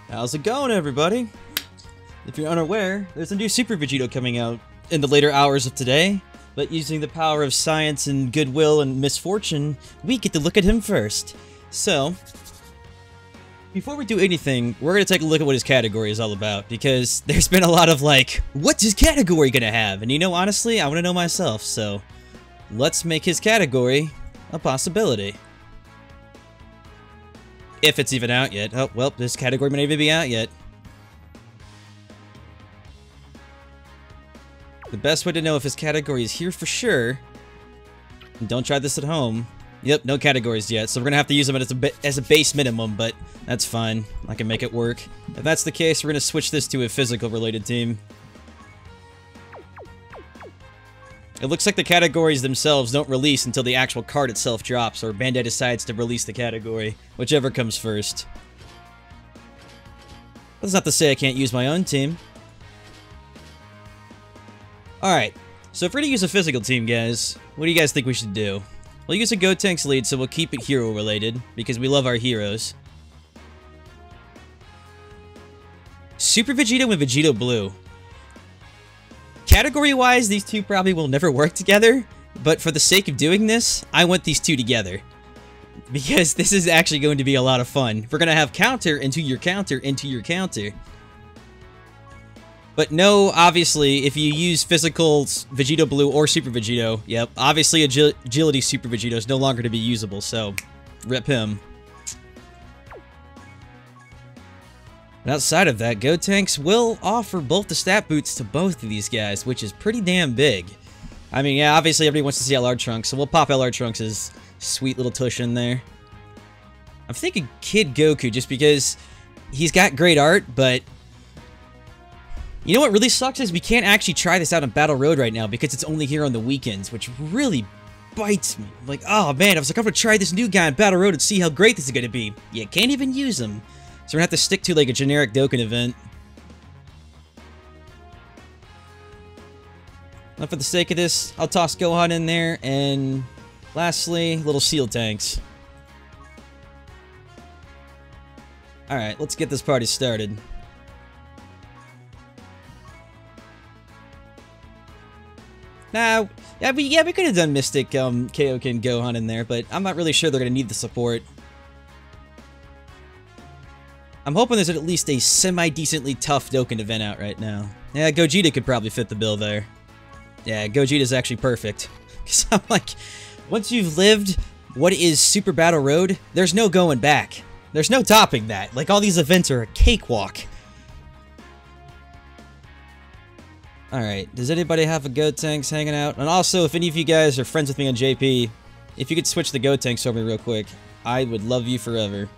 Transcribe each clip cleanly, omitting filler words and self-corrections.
How's it going, everybody? If you're unaware, there's a new Super Vegetto coming out in the later hours of today, but using the power of science and goodwill and misfortune, we get to look at him first. So, before we do anything, we're going to take a look at what his category is all about, because there's been a lot of like, what's his category going to have? And you know, honestly, I want to know myself, so let's make his category a possibility. If it's even out yet. Oh, well, this category may not even be out yet. The best way to know if his category is here for sure, and don't try this at home. Yep, no categories yet, so we're gonna have to use them as a base minimum, but that's fine. I can make it work. If that's the case, we're gonna switch this to a physical-related team. It looks like the categories themselves don't release until the actual card itself drops, or Bandai decides to release the category, whichever comes first. That's not to say I can't use my own team. Alright, so if we're gonna use a physical team, guys, what do you guys think we should do? We'll use a Gotenks lead, so we'll keep it hero-related, because we love our heroes. Super Vegetto and Vegetto Blue. Category-wise, these two probably will never work together, but for the sake of doing this, I want these two together. Because this is actually going to be a lot of fun. We're going to have counter into your counter into your counter. But no, obviously, if you use physical Vegetto Blue or Super Vegetto, yep, obviously Agility Super Vegetto is no longer to be usable, so rip him. And outside of that, Gotenks will offer both the stat boots to both of these guys, which is pretty damn big. I mean, yeah, obviously everybody wants to see LR Trunks, so we'll pop LR Trunks' sweet little tush in there. I'm thinking Kid Goku, just because he's got great art, but you know what really sucks is we can't actually try this out on Battle Road right now because it's only here on the weekends, which really bites me. Like, oh man, I was like, I'm gonna try this new guy on Battle Road and see how great this is gonna be. You can't even use him. So we're gonna have to stick to like a generic Dokkan event. Now for the sake of this, I'll toss Gohan in there, and lastly, little Seal Tanks. Alright, let's get this party started. Now, yeah, we could have done Mystic, Kaioken Gohan in there, but I'm not really sure they're gonna need the support. I'm hoping there's at least a semi-decently tough Dokkan event out right now. Yeah, Gogeta could probably fit the bill there. Yeah, Gogeta's actually perfect. Because I'm like, once you've lived what is Super Battle Road, there's no going back. There's no topping that. Like, all these events are a cakewalk. Alright, does anybody have a Gotenks hanging out? And also, if any of you guys are friends with me on JP, if you could switch the Gotenks over me real quick, I would love you forever.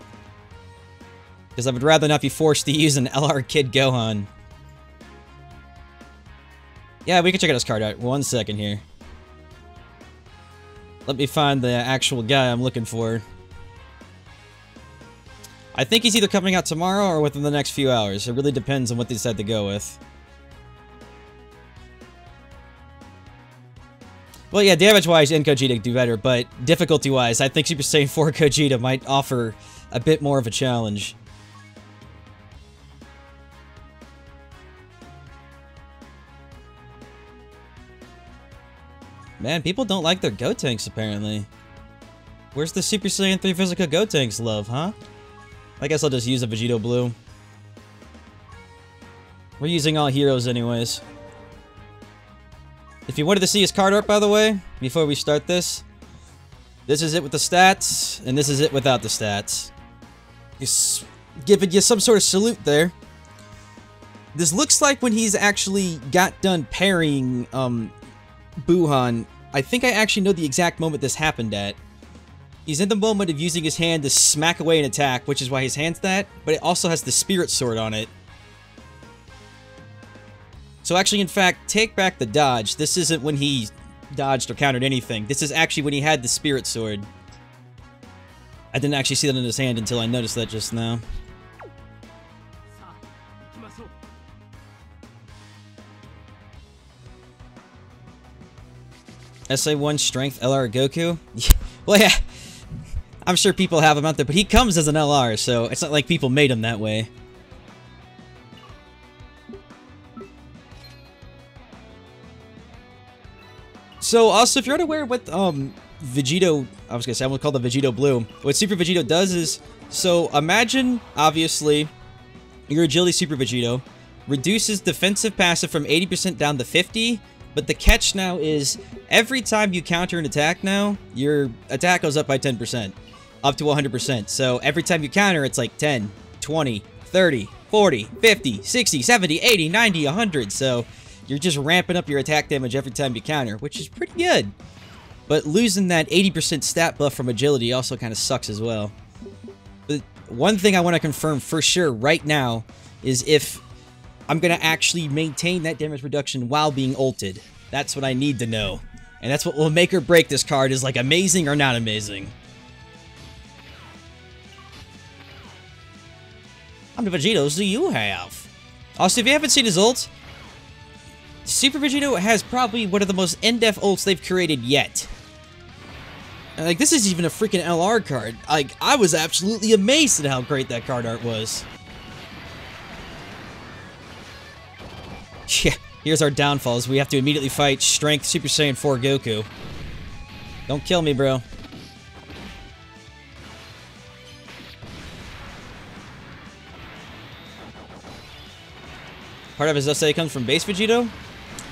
Because I would rather not be forced to use an LR Kid Gohan. Yeah, we can check out his card art. 1 second here. Let me find the actual guy I'm looking for. I think he's either coming out tomorrow or within the next few hours. It really depends on what they decide to go with. Well, yeah, damage-wise, and Gogeta do better, but difficulty-wise, I think Super Saiyan 4 Gogeta might offer a bit more of a challenge. Man, people don't like their Gotenks, apparently. Where's the Super Saiyan 3 Physical Gotenks love, huh? I guess I'll just use a Vegetto Blue. We're using all heroes anyways. If you wanted to see his card art, by the way, before we start this is it with the stats, and this is it without the stats. Just giving you some sort of salute there. This looks like when he's actually got done parrying, Buhan. I think I actually know the exact moment this happened at. He's in the moment of using his hand to smack away an attack, which is why his hand's that, but it also has the Spirit Sword on it. So actually, in fact, take back the dodge. This isn't when he dodged or countered anything. This is actually when he had the Spirit Sword. I didn't actually see that in his hand until I noticed that just now. SA1 Strength LR Goku? Well, yeah. I'm sure people have him out there, but he comes as an LR, so it's not like people made him that way. So, also, if you're unaware what, Vegetto, I was gonna say, I'm gonna call the Vegetto Blue. What Super Vegetto does is, so imagine, obviously, your Agility Super Vegetto reduces defensive passive from 80% down to 50, but the catch now is, every time you counter an attack now, your attack goes up by 10%, up to 100%. So, every time you counter, it's like 10, 20, 30, 40, 50, 60, 70, 80, 90, 100, so you're just ramping up your attack damage every time you counter, which is pretty good. But losing that 80% stat buff from agility also kind of sucks as well. But one thing I want to confirm for sure right now is if I'm going to actually maintain that damage reduction while being ulted. That's what I need to know. And that's what will make or break this card, is like amazing or not amazing. How many Vegettos do you have? Also, if you haven't seen his ult, Super Vegetto has probably one of the most in-depth ults they've created yet. And, like, this is even a freaking LR card. Like, I was absolutely amazed at how great that card art was. Yeah, here's our downfalls. We have to immediately fight Strength Super Saiyan 4 Goku. Don't kill me, bro. Part of his SA comes from base Vegetto?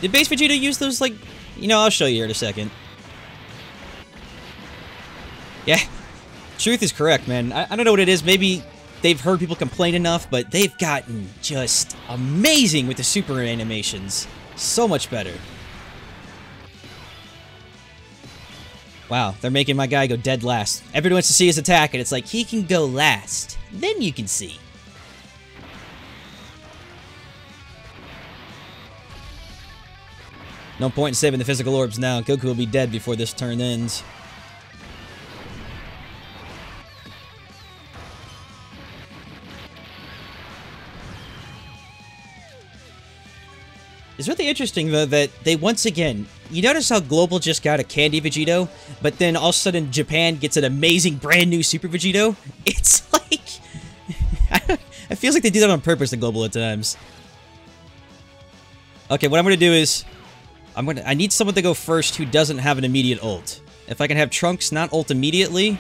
Did base Vegetto use those, like... You know, I'll show you here in a second. Yeah. Truth is correct, man. I don't know what it is. Maybe they've heard people complain enough, but they've gotten just amazing with the super animations. So much better. Wow, they're making my guy go dead last. Everyone wants to see his attack, and it's like, he can go last. Then you can see. No point in saving the physical orbs now. Goku will be dead before this turn ends. It's really interesting, though, that they once again... You notice how Global just got a Candy Vegetto, but then all of a sudden Japan gets an amazing brand new Super Vegetto? It's like... It feels like they do that on purpose to Global at times. Okay, what I'm going to do is... I need someone to go first who doesn't have an immediate ult. If I can have Trunks not ult immediately,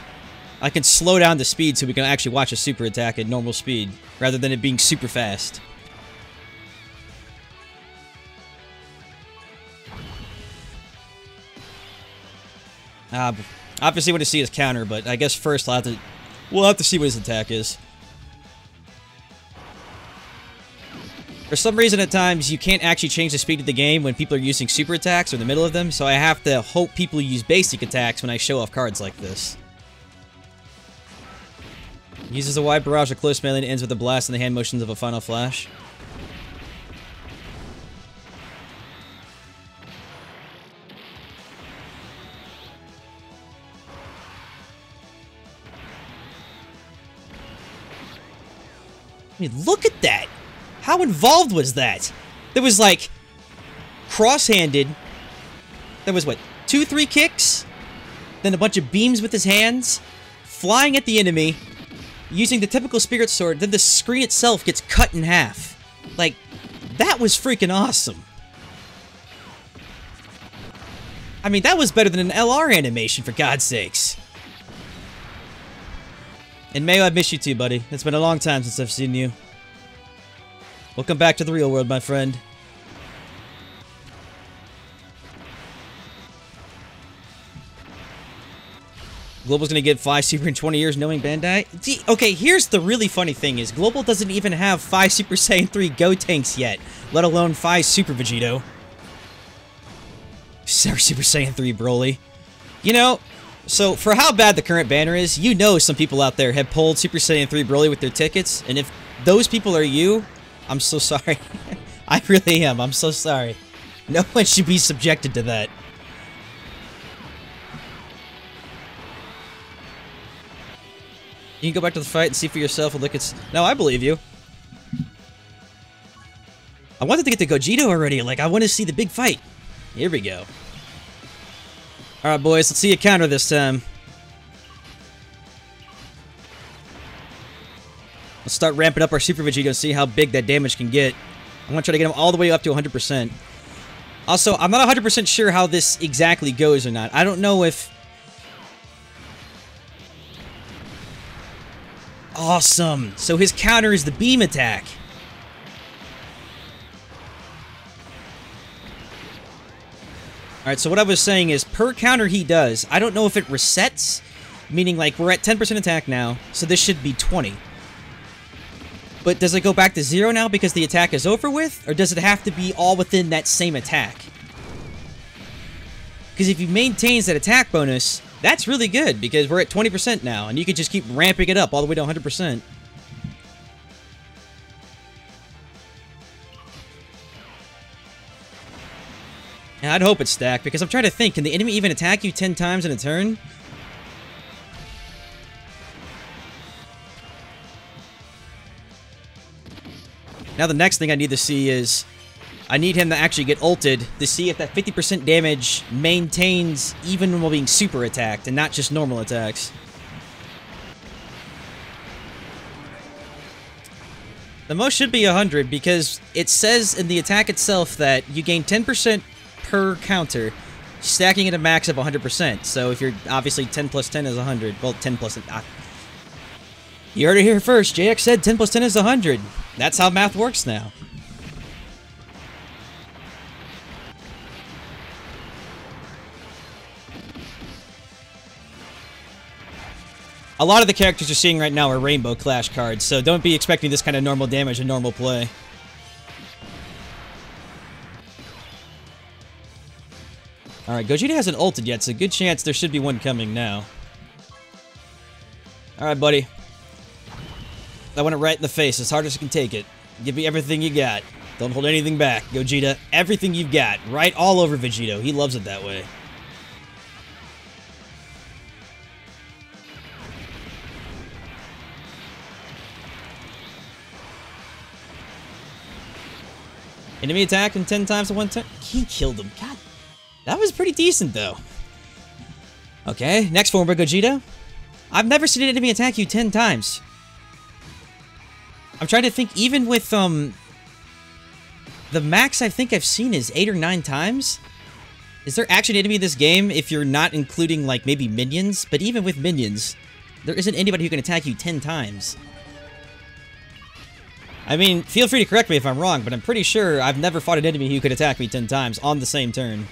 I can slow down the speed so we can actually watch a super attack at normal speed, rather than it being super fast. Obviously want to see his counter, but I guess first we'll have to see what his attack is. For some reason, at times, you can't actually change the speed of the game when people are using super attacks or in the middle of them, so I have to hope people use basic attacks when I show off cards like this. Uses a wide barrage of close melee and ends with a blast and the hand motions of a final flash. I mean, look at that! How involved was that? There was, like, cross-handed. There was, what, 2-3 kicks? Then a bunch of beams with his hands. Flying at the enemy. Using the typical Spirit Sword. Then the screen itself gets cut in half. Like, that was freaking awesome. I mean, that was better than an LR animation, for God's sakes. And Mayo, I miss you too, buddy. It's been a long time since I've seen you. Welcome back to the real world, my friend. Global's gonna get 5 Super in 20 years knowing Bandai? See, okay, here's the really funny thing is, Global doesn't even have 5 Super Saiyan 3 Gotenks yet, let alone 5 Super Vegetto. Sorry, Super Saiyan 3 Broly. You know, so for how bad the current banner is, you know some people out there have pulled Super Saiyan 3 Broly with their tickets, and if those people are you, I'm so sorry. I really am. I'm so sorry. No one should be subjected to that. You can go back to the fight and see for yourself and look at... No, I believe you. I wanted to get to Gogeta already. Like, I want to see the big fight. Here we go. Alright, boys. Let's see you counter this time. Let's start ramping up our Super Vegetto and see how big that damage can get. I'm going to try to get him all the way up to 100%. Also, I'm not 100% sure how this exactly goes or not. I don't know if... Awesome! So his counter is the beam attack. Alright, so what I was saying is, per counter he does, I don't know if it resets, meaning like we're at 10% attack now, so this should be 20. But does it go back to 0 now because the attack is over with, or does it have to be all within that same attack? Because if he maintains that attack bonus, that's really good, because we're at 20% now, and you can just keep ramping it up all the way to 100%. And I'd hope it's stacked, because I'm trying to think, can the enemy even attack you 10 times in a turn? Now the next thing I need to see is, I need him to actually get ulted to see if that 50% damage maintains even while being super attacked, and not just normal attacks. The most should be 100, because it says in the attack itself that you gain 10% per counter, stacking at a max of 100%. So if you're obviously 10 plus 10 is 100. Well, 10 plus... you heard it here first. JX said 10 plus 10 is 100. That's how math works now. A lot of the characters you're seeing right now are Rainbow Clash cards, so don't be expecting this kind of normal damage in normal play. Alright, Gogeta hasn't ulted yet, so good chance there should be one coming now. Alright, buddy. I want it right in the face, as hard as you can take it. Give me everything you got. Don't hold anything back, Gogeta. Everything you've got. Right all over Vegetto. He loves it that way. Enemy attack and 10 times to 1 turn. He killed him. God, that was pretty decent, though. Okay, next form by Gogeta. I've never seen an enemy attack you 10 times. I'm trying to think, even with, the max I think I've seen is 8 or 9 times. Is there actually an enemy in this game if you're not including, like, maybe minions? But even with minions, there isn't anybody who can attack you 10 times. I mean, feel free to correct me if I'm wrong, but I'm pretty sure I've never fought an enemy who could attack me 10 times on the same turn.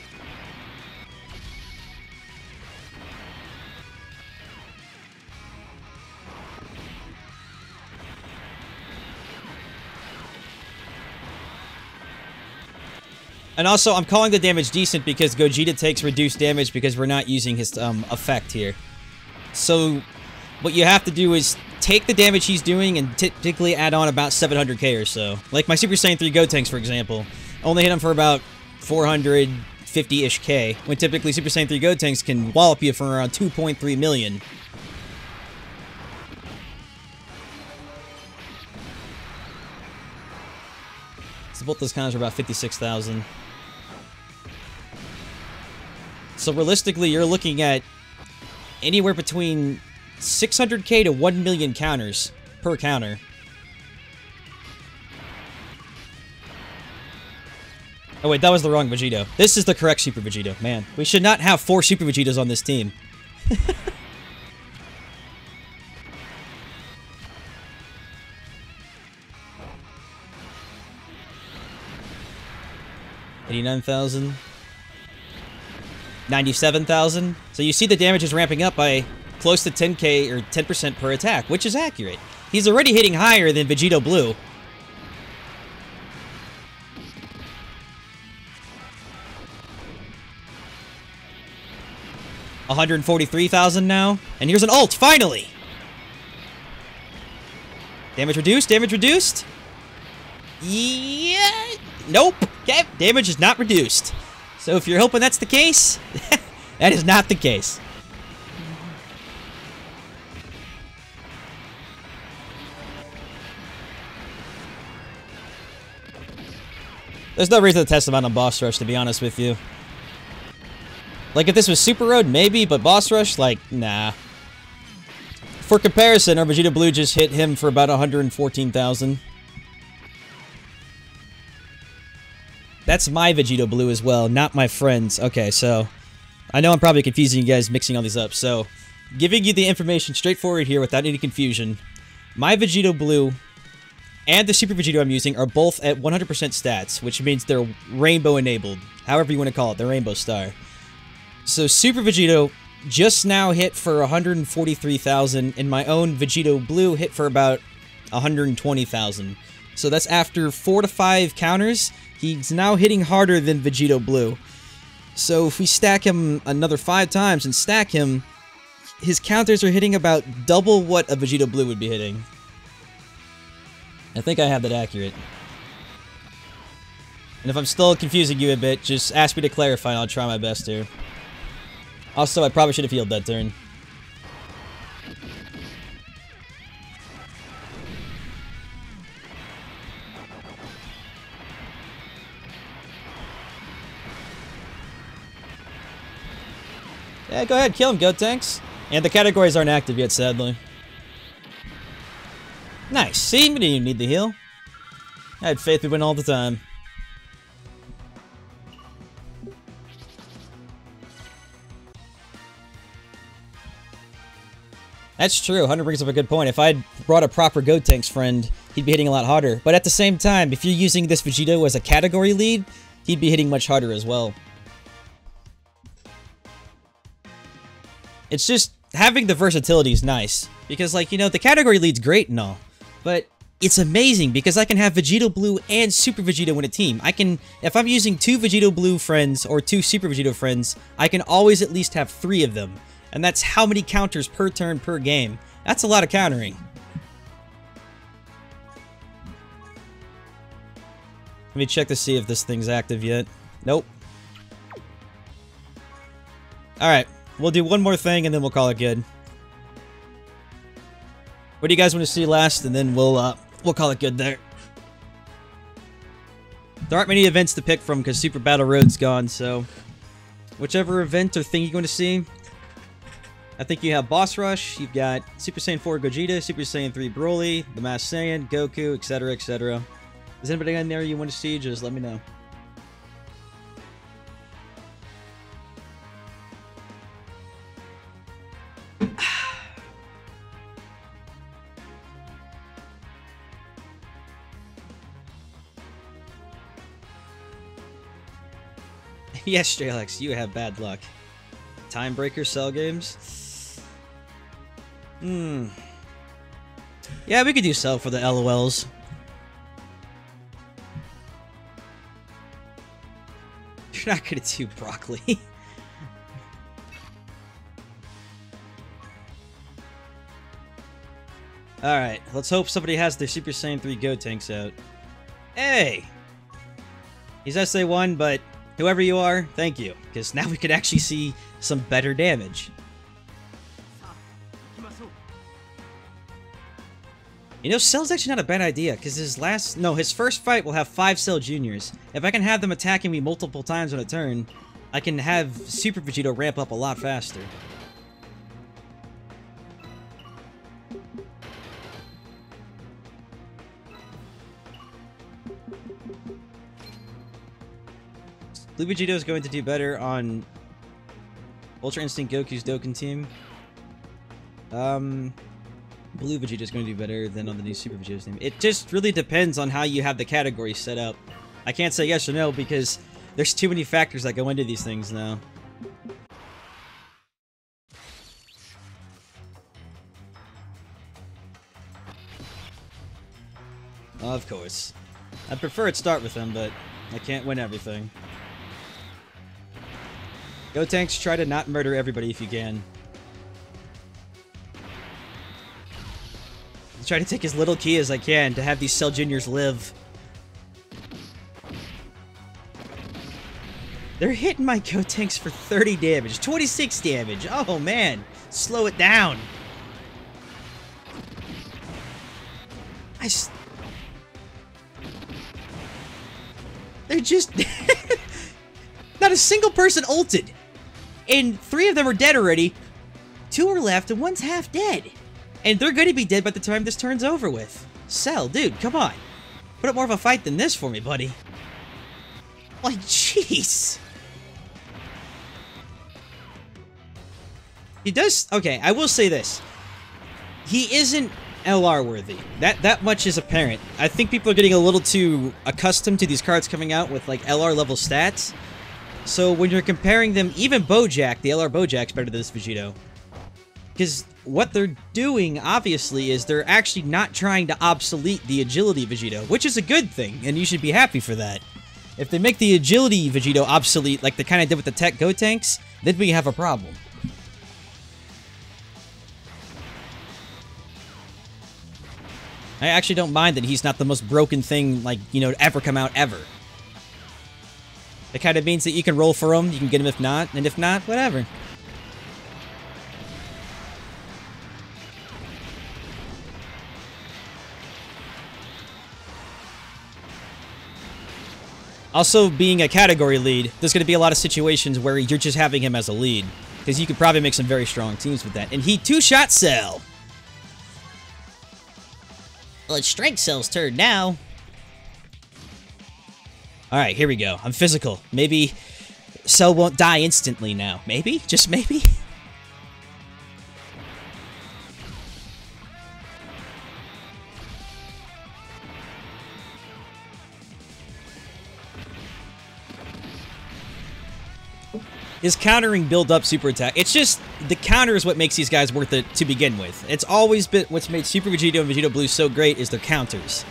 And also, I'm calling the damage decent because Gogeta takes reduced damage because we're not using his effect here. So, what you have to do is take the damage he's doing and typically add on about 700k or so. Like my Super Saiyan 3 Gotenks, for example. Only hit him for about 450-ish k, when typically Super Saiyan 3 Gotenks can wallop you for around 2.3 million. So both those counters are about 56,000. So realistically, you're looking at anywhere between 600k to 1 million counters per counter. Oh wait, that was the wrong Vegetto. This is the correct Super Vegetto. Man, we should not have 4 Super Vegettos on this team. $89,000. 97,000. So you see the damage is ramping up by close to 10k or 10% per attack, which is accurate. He's already hitting higher than Vegetto Blue. $143,000 now. And here's an ult, finally! Damage reduced, damage reduced. Yeah, nope. Okay, damage is not reduced. So if you're hoping that's the case, that is not the case. There's no reason to test him out on Boss Rush, to be honest with you. Like, if this was Super Road, maybe, but Boss Rush, like, nah. For comparison, our Vegetto Blue just hit him for about 114,000. That's my Vegetto Blue as well, not my friend's. Okay, so I know I'm probably confusing you guys, mixing all these up. So, giving you the information straightforward here without any confusion. My Vegetto Blue and the Super Vegetto I'm using are both at 100% stats, which means they're rainbow enabled. However you want to call it, the rainbow star. So, Super Vegetto just now hit for 143,000, and my own Vegetto Blue hit for about 120,000. So that's after 4 to 5 counters. He's now hitting harder than Vegetto Blue. So if we stack him another 5 times and stack him, his counters are hitting about double what a Vegetto Blue would be hitting. I think I have that accurate. And if I'm still confusing you a bit, just ask me to clarify and I'll try my best here. Also, I probably should have healed that turn. Yeah, go ahead, kill him, Goat Tanks. And the categories aren't active yet, sadly. Nice, see? We didn't even need the heal. I had faith we'd win all the time. That's true, Hunter brings up a good point. If I'd brought a proper Goat Tanks friend, he'd be hitting a lot harder. But at the same time, if you're using this Vegetto as a category lead, he'd be hitting much harder as well. It's just, having the versatility is nice. Because, like, you know, the category lead's great and all. But it's amazing because I can have Vegetto Blue and Super Vegetto in a team. I can, if I'm using 2 Vegetto Blue friends or 2 Super Vegetto friends, I can always at least have 3 of them. And that's how many counters per turn per game. That's a lot of countering. Let me check to see if this thing's active yet. Nope. Alright, we'll do one more thing and then we'll call it good. What do you guys want to see last? And then we'll call it good there. There aren't many events to pick from because Super Battle Road's gone, so whichever event or thing you're going to see. I think you have Boss Rush, you've got Super Saiyan 4 Gogeta, Super Saiyan 3 Broly, the Masked Saiyan, Goku, etc, etc. Is anybody in there you want to see? Just let me know. Yes, Stralex, you have bad luck. Time Breaker Cell games? Yeah, we could do Cell for the LOLs. You're not gonna do Broccoli. Alright, let's hope somebody has their Super Saiyan 3 Go Tanks out. Hey! He's SA1, but whoever you are, thank you. Because now we could actually see some better damage. You know, Cell's actually not a bad idea, because his first fight will have 5 Cell Juniors. If I can have them attacking me multiple times on a turn, I can have Super Vegetto ramp up a lot faster. Blue Vegetto is going to do better on Ultra Instinct Goku's Dokkan team. Blue Vegeta is going to do better than on the new Super Vegeta's team. It just really depends on how you have the category set up. I can't say yes or no because there's too many factors that go into these things now. Of course. I'd prefer it start with him, but I can't win everything. Go Tanks, try to not murder everybody if you can. Try to take as little key as I can to have these Cell Juniors live. They're hitting my Go Tanks for 30 damage, 26 damage. Oh man, slow it down. They're just... Not a single person ulted. And 3 of them are dead already. 2 are left and 1's half dead. And they're going to be dead by the time this turn's over with. Cell, dude, come on. Put up more of a fight than this for me, buddy. Like, jeez. He does... Okay, I will say this. He isn't LR worthy. That much is apparent. I think people are getting a little too accustomed to these cards coming out with, like, LR level stats. So when you're comparing them, even Bojack, the LR Bojack's better than this Vegetto. Because what they're doing, obviously, is they're actually not trying to obsolete the agility Vegetto, which is a good thing, and you should be happy for that. If they make the agility Vegetto obsolete, like they kind of did with the Tech Gotenks, then we have a problem. I actually don't mind that he's not the most broken thing, like, you know, to ever come out ever. It kind of means that you can roll for him, you can get him if not, and if not, whatever. Also, being a category lead, there's going to be a lot of situations where you're just having him as a lead. Because you could probably make some very strong teams with that. And he two-shot Cell! Well, it's Strength Cell's turn now. Alright, here we go. I'm physical. Maybe Cell won't die instantly now. Maybe? Just maybe? His countering build-up super attack. It's just, the counter is what makes these guys worth it to begin with. It's always been, what's made Super Vegetto and Vegetto Blue so great is their counters.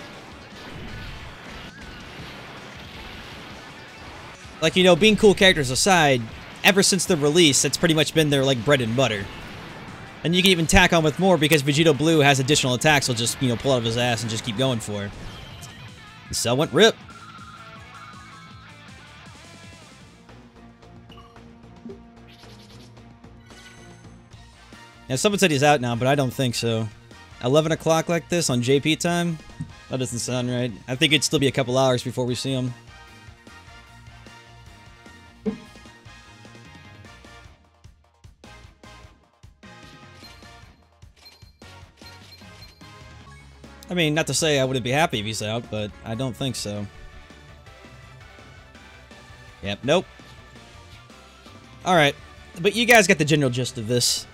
Like, you know, being cool characters aside, ever since the release, that's pretty much been their, like, bread and butter. And you can even tack on with more because Vegetto Blue has additional attacks he'll just, you know, pull out of his ass and just keep going for. Cell went rip. Yeah, someone said he's out now, but I don't think so. 11 o'clock like this on JP time? That doesn't sound right. I think it'd still be a couple hours before we see him. I mean, not to say I wouldn't be happy if he's out, but I don't think so. Yep, nope. Alright, but you guys get the general gist of this.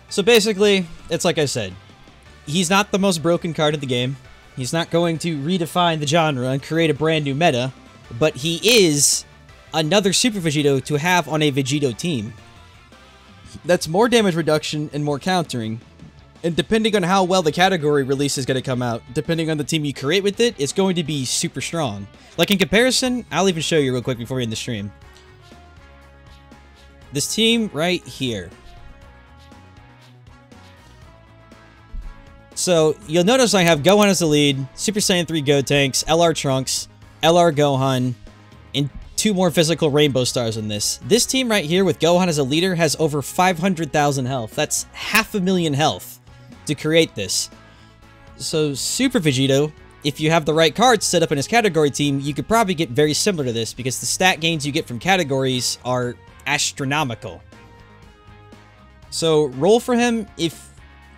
So basically, it's like I said. He's not the most broken card in the game. He's not going to redefine the genre and create a brand new meta. But he is another Super Vegetto to have on a Vegetto team. That's more damage reduction and more countering. And depending on how well the category release is going to come out, depending on the team you create with it, it's going to be super strong. Like in comparison, I'll even show you real quick before we end the stream. This team right here. So, you'll notice I have Gohan as the lead, Super Saiyan 3 Gotenks, LR Trunks, LR Gohan, and 2 more physical Rainbow Stars in this. This team right here with Gohan as a leader has over 500,000 health. That's 500,000 health to create this. So, Super Vegetto, if you have the right cards set up in his category team, you could probably get very similar to this because the stat gains you get from categories are astronomical. So, roll for him if...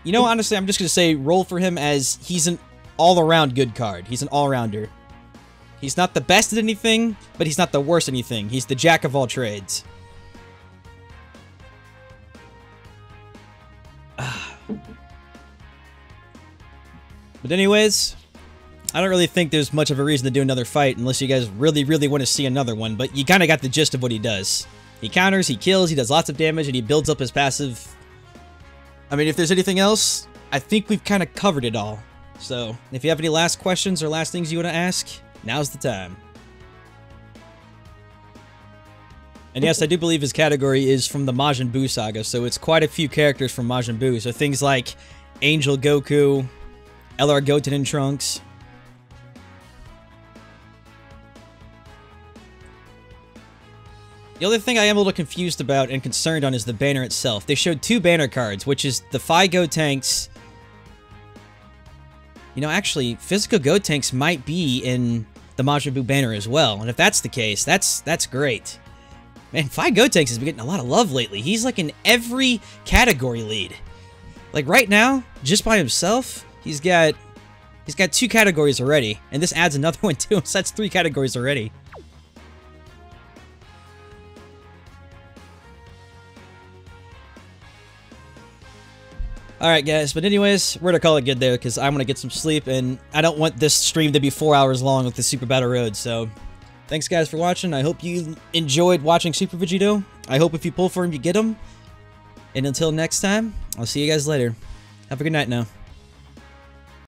You know, honestly, I'm just going to say roll for him as he's an all-around good card. He's an all-rounder. He's not the best at anything, but he's not the worst at anything. He's the jack of all trades. But anyways, I don't really think there's much of a reason to do another fight unless you guys really, really want to see another one, but you kind of got the gist of what he does. He counters, he kills, he does lots of damage, and he builds up his passive... I mean, if there's anything else, I think we've kind of covered it all. So, if you have any last questions or last things you want to ask, now's the time. And yes, I do believe his category is from the Majin Buu saga, so it's quite a few characters from Majin Buu. So things like Angel Goku, LR Goten and Trunks. The other thing I am a little confused about and concerned on is the banner itself. They showed 2 banner cards, which is the PHY Gotenks. You know, actually, physical Gotenks might be in the Majin Buu banner as well. And if that's the case, that's great. Man, PHY Gotenks has been getting a lot of love lately. He's like in every category lead. Like right now, just by himself, he's got 2 categories already. And this adds another one to him, so that's 3 categories already. Alright guys, but anyways, we're gonna call it good there because I want to get some sleep and I don't want this stream to be 4 hours long with the Super Battle Road, so thanks guys for watching. I hope you enjoyed watching Super Vegetto. I hope if you pull for him you get him. And until next time, I'll see you guys later. Have a good night now.